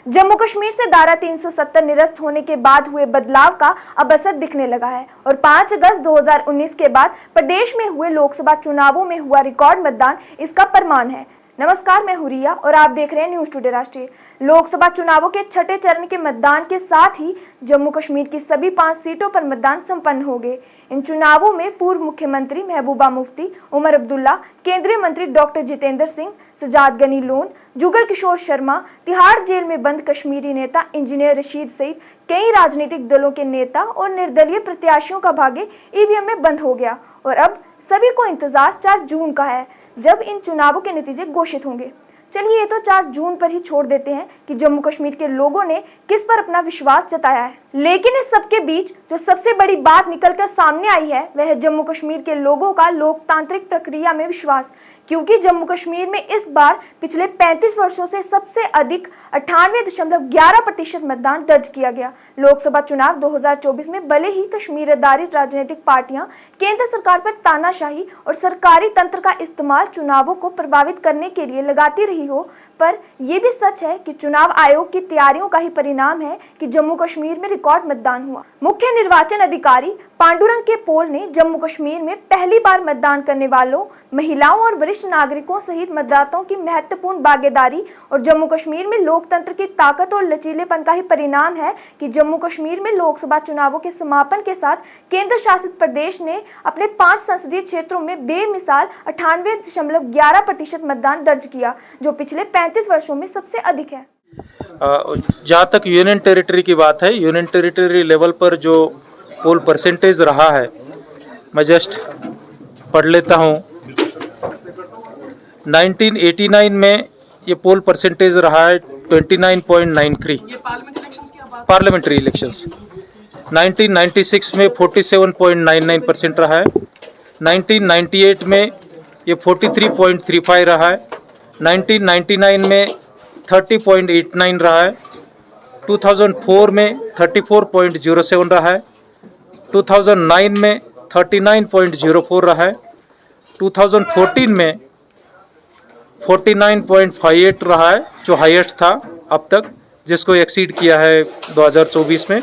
जम्मू कश्मीर से धारा 370 निरस्त होने के बाद हुए बदलाव का अब असर दिखने लगा है और 5 अगस्त 2019 के बाद प्रदेश में हुए लोकसभा चुनावों में हुआ रिकॉर्ड मतदान इसका प्रमाण है। नमस्कार, मैं हुरिया और आप देख रहे हैं न्यूज टुडे राष्ट्रीय। लोकसभा चुनावों के छठे चरण के मतदान के साथ ही जम्मू कश्मीर की सभी 5 सीटों पर मतदान संपन्न हो गए। इन चुनावों में पूर्व मुख्यमंत्री महबूबा मुफ्ती, उमर अब्दुल्ला, केंद्रीय मंत्री doctor Jitendra Singh, Sajjad Ghani loan, Jugal Kishore Sharma, Tihar jail में बंद कश्मीरी नेता इंजीनियर रशीद सहित कई राजनीतिक दलों के नेता और निर्दलीय प्रत्याशियों का भाग्य ईवीएम में बंद हो गया और अब सभी को इंतजार 4 जून का है, जब इन चुनावों के नतीजे घोषित होंगे। चलिए ये तो 4 जून पर ही छोड़ देते हैं कि जम्मू कश्मीर के लोगों ने किस पर अपना विश्वास जताया है। लेकिन इस सब के बीच जो सबसे बड़ी बात निकलकर सामने आई है वह है जम्मू कश्मीर के लोगों का लोकतांत्रिक प्रक्रिया में विश्वास, क्योंकि जम्मू कश्मीर में इस बार पिछले 35 वर्षों से सबसे अधिक 98.11% मतदान दर्ज किया गया। लोकसभा चुनाव 2024 में भले ही कश्मीर आधारित राजनीतिक पार्टियां केंद्र सरकार पर तानाशाही और सरकारी तंत्र का इस्तेमाल चुनावों को प्रभावित करने के लिए लगाती रही हो, पर यह भी सच है कि चुनाव आयोग की तैयारियों का ही परिणाम है कि जम्मू कश्मीर में रिकॉर्ड मतदान हुआ। मुख्य निर्वाचन अधिकारी पांडुरंग के पोल ने जम्मू कश्मीर में पहली बार मतदान करने वालों, महिलाओं और वरिष्ठ नागरिकों सहित मतदाताओं की महत्वपूर्ण भागीदारी और जम्मू कश्मीर में लोकतंत्र की ताकत और लचीलेपन का ही परिणाम है कि जम्मू कश्मीर में लोकसभा चुनावों के समापन के साथ केंद्र शासित प्रदेश ने अपने 5 संसदीय क्षेत्रों में बेमिसाल 98.11% मतदान दर्ज किया, जो पिछले 35 वर्षों में सबसे अधिक है। जहाँ तक यूनियन टेरिटरी की बात है, यूनियन टेरिटरी लेवल पर जो पोल परसेंटेज रहा है, मैं जस्ट पढ़ लेता हूँ। 1989 में ये पोल परसेंटेज रहा है 29.93 पार्लियामेंट्री इलेक्शंस। 1996 में 47.99% रहा है। 1998 में ये 43.35 रहा है। 1999 में 30.89 रहा है। 2004 में 34.07 रहा है। 2009 में 39.04 रहा है। 2014 में 49.58 रहा है, जो हाईएस्ट था अब तक, जिसको एक्सीड किया है 2024 में।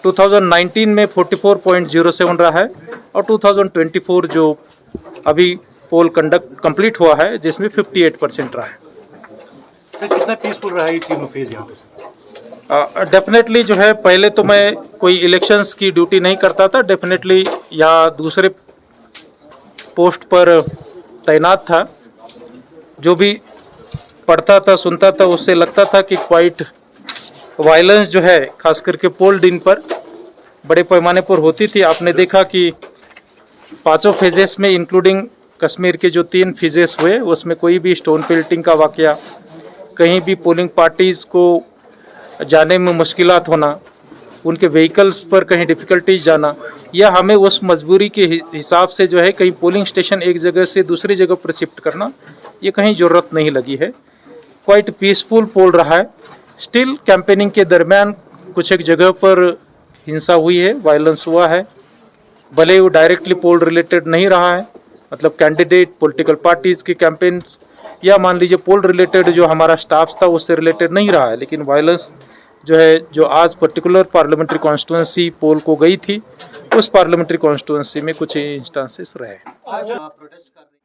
2019 में 44.07 रहा है और 2024 जो अभी पोल कंप्लीट हुआ है जिसमें 58% रहा है। तो कितना पीसफुल रहा ये तीनों फेज यहाँ पे? डेफिनेटली जो है, पहले तो मैं कोई इलेक्शंस की ड्यूटी नहीं करता था, डेफिनेटली यहाँ दूसरे पोस्ट पर तैनात था। जो भी पढ़ता था, सुनता था, उससे लगता था कि क्वाइट वायलेंस जो है खास करके पोल दिन पर बड़े पैमाने पर होती थी। आपने देखा कि 5 फेजेस में इंक्लूडिंग कश्मीर के जो 3 फेजेस हुए उसमें कोई भी स्टोन पेल्टिंग का वाकया, कहीं भी पोलिंग पार्टीज़ को जाने में मुश्किलात होना, उनके व्हीकल्स पर कहीं डिफ़िकल्टीज जाना, या हमें उस मजबूरी के हिसाब से जो है कहीं पोलिंग स्टेशन एक जगह से दूसरी जगह पर शिफ्ट करना, ये कहीं ज़रूरत नहीं लगी है। क्वाइट पीसफुल पोल रहा है। स्टिल कैंपेनिंग के दरमियान कुछ एक जगह पर हिंसा हुई है, वायलेंस हुआ है, भले वो डायरेक्टली पोल रिलेटेड नहीं रहा है, मतलब कैंडिडेट, पॉलिटिकल पार्टीज़ के कैंपेन्स, या मान लीजिए पोल रिलेटेड जो हमारा स्टाफ था उससे रिलेटेड नहीं रहा है, लेकिन वायलेंस जो है, जो आज पर्टिकुलर पार्लियामेंट्री कॉन्स्टिट्यूंसी पोल को गई थी, उस पार्लियामेंट्री कॉन्स्टिट्यूंसी में कुछ इंस्टेंसेस रहे।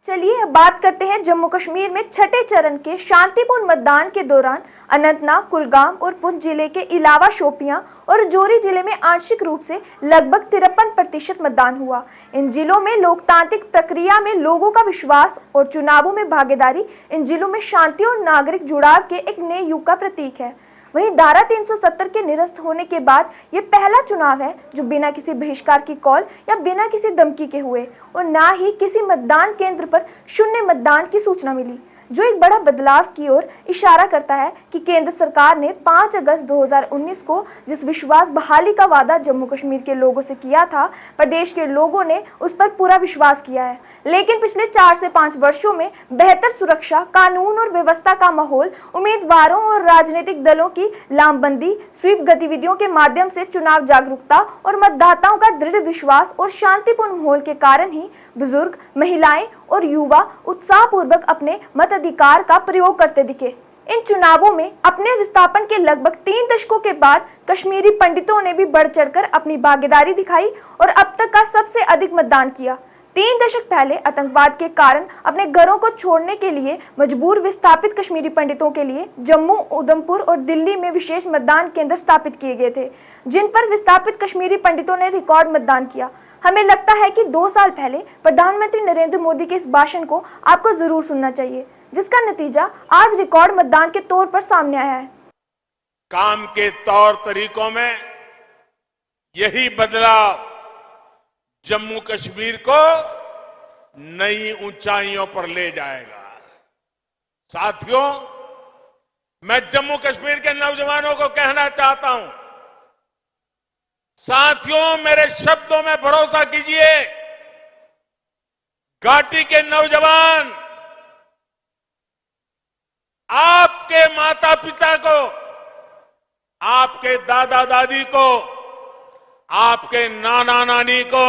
चलिए अब बात करते हैं जम्मू कश्मीर में छठे चरण के शांतिपूर्ण मतदान के दौरान अनंतनाग, कुलगाम और पुंछ जिले के अलावा शोपियां और राजौरी जिले में आंशिक रूप से लगभग 53% मतदान हुआ। इन जिलों में लोकतांत्रिक प्रक्रिया में लोगों का विश्वास और चुनावों में भागीदारी इन जिलों में शांति और नागरिक जुड़ाव के एक नए युग का प्रतीक है। वहीं धारा 370 के निरस्त होने के बाद ये पहला चुनाव है जो बिना किसी बहिष्कार की कॉल या बिना किसी धमकी के हुए और ना ही किसी मतदान केंद्र पर शून्य मतदान की सूचना मिली, जो एक बड़ा बदलाव की ओर इशारा करता है कि केंद्र सरकार ने 5 अगस्त 2019 को जिस विश्वास बहाली का वादा जम्मू कश्मीर के लोगों से किया था, प्रदेश के लोगों ने उस पर पूरा विश्वास किया है। लेकिन पिछले 4 से 5 वर्षों में बेहतर सुरक्षा, कानून और व्यवस्था का माहौल, उम्मीदवारों और राजनीतिक दलों की लामबंदी, स्वीप गतिविधियों के माध्यम से चुनाव जागरूकता और मतदाताओं का दृढ़ विश्वास और शांतिपूर्ण माहौल के कारण ही बुजुर्ग, महिलाएं और युवा उत्साहपूर्वक अपने मताधिकार का प्रयोग करते दिखे। इन चुनावों में अपने विस्थापन के लगभग 3 दशकों के बाद कश्मीरी पंडितों ने भी बढ़ चढ़कर अपनी भागीदारी दिखाई और अब तक का सबसे अधिक मतदान किया। 3 दशक पहले आतंकवाद के कारण अपने घरों को छोड़ने के लिए मजबूर विस्थापित कश्मीरी पंडितों के लिए जम्मू, उधमपुर और दिल्ली में विशेष मतदान केंद्र स्थापित किए गए थे, जिन पर विस्थापित कश्मीरी पंडितों ने रिकॉर्ड मतदान किया। हमें लगता है कि 2 साल पहले प्रधानमंत्री नरेंद्र मोदी के इस भाषण को आपको जरूर सुनना चाहिए, जिसका नतीजा आज रिकॉर्ड मतदान के तौर पर सामने आया है। काम के तौर तरीकों में यही बदलाव जम्मू कश्मीर को नई ऊंचाइयों पर ले जाएगा। साथियों, मैं जम्मू कश्मीर के नौजवानों को कहना चाहता हूं, साथियों मेरे शब्दों में भरोसा कीजिए। घाटी के नौजवान आपके माता पिता को, आपके दादा दादी को, आपके नाना नानी को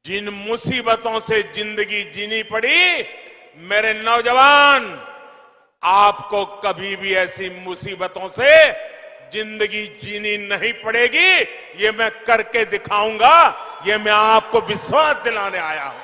जिन मुसीबतों से जिंदगी जीनी पड़ी, मेरे नौजवान आपको कभी भी ऐसी मुसीबतों से जिंदगी जीनी नहीं पड़ेगी। ये मैं करके दिखाऊंगा, ये मैं आपको विश्वास दिलाने आया हूं।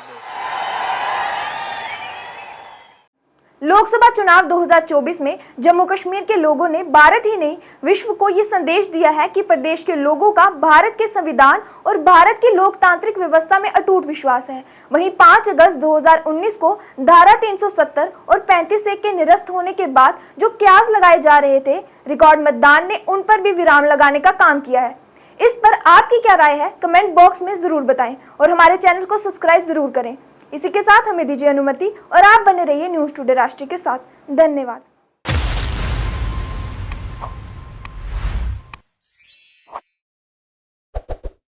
लोकसभा चुनाव 2024 में जम्मू कश्मीर के लोगों ने भारत ही नहीं विश्व को ये संदेश दिया है कि प्रदेश के लोगों का भारत के संविधान और भारत की लोकतांत्रिक व्यवस्था में अटूट विश्वास है। वहीं 5 अगस्त 2019 को धारा 370 और 35A के निरस्त होने के बाद जो क्यास लगाए जा रहे थे, रिकॉर्ड मतदान ने उन पर भी विराम लगाने का काम किया है। इस पर आपकी क्या राय है, कमेंट बॉक्स में जरूर बताएं और हमारे चैनल को सब्सक्राइब जरूर करें। इसी के साथ हमें दीजिए अनुमति और आप बने रहिए न्यूज़ टुडे राष्ट्रीय के साथ। धन्यवाद।